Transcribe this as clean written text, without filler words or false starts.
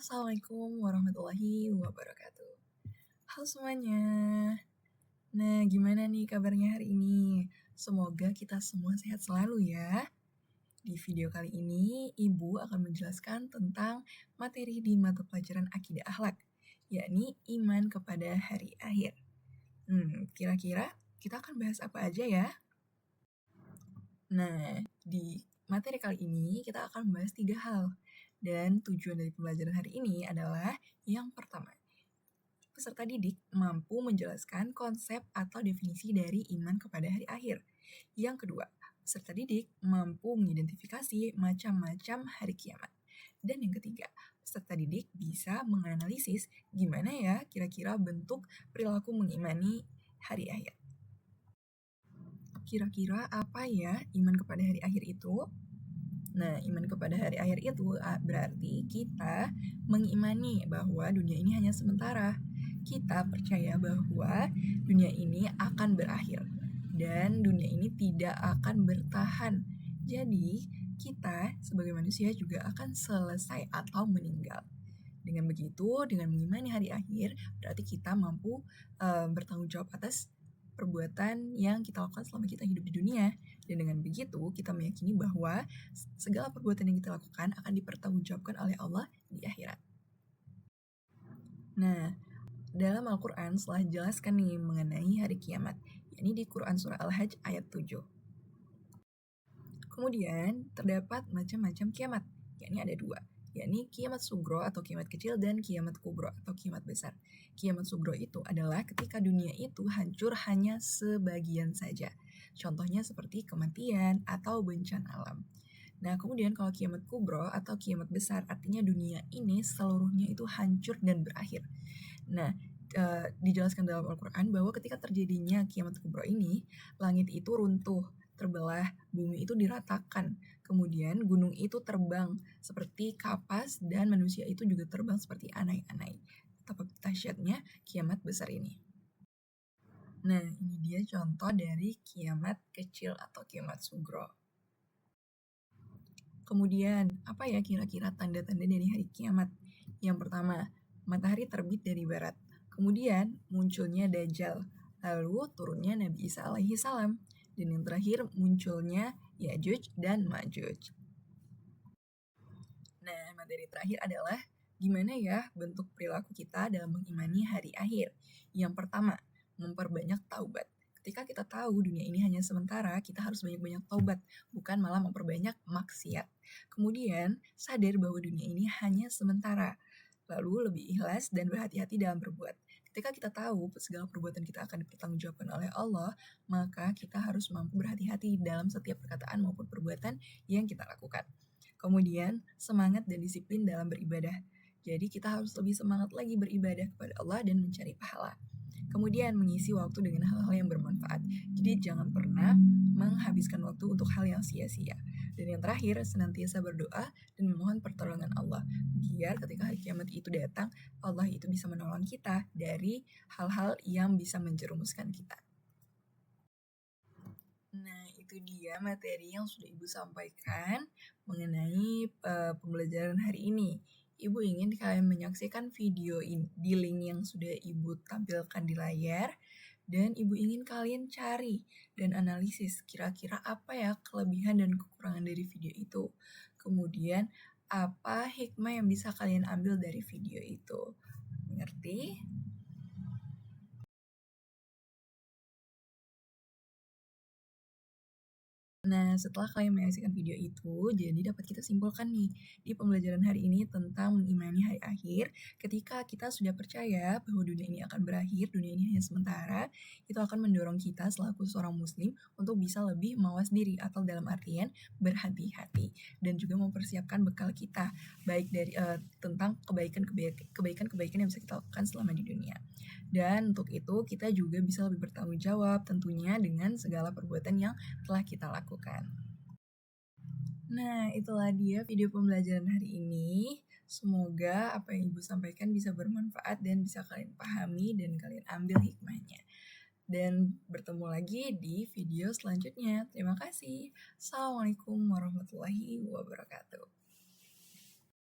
Assalamualaikum warahmatullahi wabarakatuh. Halo semuanya. Nah, gimana nih kabarnya hari ini? Semoga kita semua sehat selalu ya. Di video kali ini, Ibu akan menjelaskan tentang materi di mata pelajaran Akidah Akhlak, yakni iman kepada hari akhir. Kira-kira kita akan bahas apa aja ya? Nah, di materi kali ini kita akan membahas 3 hal. Dan tujuan dari pembelajaran hari ini adalah yang pertama, peserta didik mampu menjelaskan konsep atau definisi dari iman kepada hari akhir. Yang kedua, peserta didik mampu mengidentifikasi macam-macam hari kiamat. Dan yang ketiga, peserta didik bisa menganalisis gimana ya kira-kira bentuk perilaku mengimani hari akhir. Kira-kira apa ya iman kepada hari akhir itu? Nah, iman kepada hari akhir itu berarti kita mengimani bahwa dunia ini hanya sementara. Kita percaya bahwa dunia ini akan berakhir dan dunia ini tidak akan bertahan. Jadi, kita sebagai manusia juga akan selesai atau meninggal. Dengan begitu, dengan mengimani hari akhir, berarti kita mampu bertanggung jawab atas perbuatan yang kita lakukan selama kita hidup di dunia. Dan dengan begitu, kita meyakini bahwa segala perbuatan yang kita lakukan akan dipertanggungjawabkan oleh Allah di akhirat. Nah, dalam Al-Quran setelah jelaskan nih mengenai hari kiamat, yakni di Quran Surah Al-Hajj ayat 7. Kemudian, terdapat macam-macam kiamat, yakni ada 2, yakni kiamat sugro atau kiamat kecil dan kiamat kubro atau kiamat besar. Kiamat sugro itu adalah ketika dunia itu hancur hanya sebagian saja. Contohnya seperti kematian atau bencana alam. Nah, kemudian kalau kiamat kubro atau kiamat besar artinya dunia ini seluruhnya itu hancur dan berakhir. Nah, dijelaskan dalam Al-Quran bahwa ketika terjadinya kiamat kubro ini, langit itu runtuh, terbelah, bumi itu diratakan, kemudian gunung itu terbang seperti kapas dan manusia itu juga terbang seperti anai-anai. Betapa dahsyatnya kiamat besar ini. Nah, ini dia contoh dari kiamat kecil atau kiamat sugro. Kemudian, apa ya kira-kira tanda-tanda dari hari kiamat? Yang pertama, matahari terbit dari barat. Kemudian, munculnya Dajjal. Lalu, turunnya Nabi Isa alaihi salam. Dan yang terakhir, munculnya Ya'juj dan Ma'juj. Nah, materi terakhir adalah gimana ya bentuk perilaku kita dalam mengimani hari akhir. Yang pertama, memperbanyak taubat. Ketika kita tahu dunia ini hanya sementara, kita harus banyak-banyak taubat, bukan malah memperbanyak maksiat. Kemudian, sadar bahwa dunia ini hanya sementara. Lalu lebih ikhlas dan berhati-hati dalam berbuat. Ketika kita tahu segala perbuatan kita akan dipertanggungjawabkan oleh Allah, maka kita harus mampu berhati-hati dalam setiap perkataan maupun perbuatan yang kita lakukan. Kemudian, semangat dan disiplin dalam beribadah. Jadi kita harus lebih semangat lagi beribadah kepada Allah dan mencari pahala. Kemudian mengisi waktu dengan hal-hal yang bermanfaat. Jadi jangan pernah menghabiskan waktu untuk hal yang sia-sia. Dan yang terakhir, senantiasa berdoa dan memohon pertolongan Allah. Biar ketika hari kiamat itu datang, Allah itu bisa menolong kita dari hal-hal yang bisa menjerumuskan kita. Nah, itu dia materi yang sudah Ibu sampaikan mengenai pembelajaran hari ini. Ibu ingin kalian menyaksikan video di link yang sudah Ibu tampilkan di layar, dan Ibu ingin kalian cari dan analisis kira-kira apa ya kelebihan dan kekurangan dari video itu. Kemudian, apa hikmah yang bisa kalian ambil dari video itu. Mengerti? Nah, setelah kalian menyaksikan video itu, jadi dapat kita simpulkan nih di pembelajaran hari ini tentang mengimani hari akhir. Ketika kita sudah percaya bahwa dunia ini akan berakhir, dunia ini hanya sementara, itu akan mendorong kita selaku seorang muslim untuk bisa lebih mawas diri atau dalam artian berhati-hati dan juga mempersiapkan bekal kita baik dari tentang kebaikan-kebaikan yang bisa kita lakukan selama di dunia. Dan untuk itu kita juga bisa lebih bertanggung jawab tentunya dengan segala perbuatan yang telah kita lakukan. Nah, itulah dia video pembelajaran hari ini. Semoga apa yang Ibu sampaikan bisa bermanfaat dan bisa kalian pahami dan kalian ambil hikmahnya. Dan bertemu lagi di video selanjutnya. Terima kasih. Assalamualaikum warahmatullahi wabarakatuh.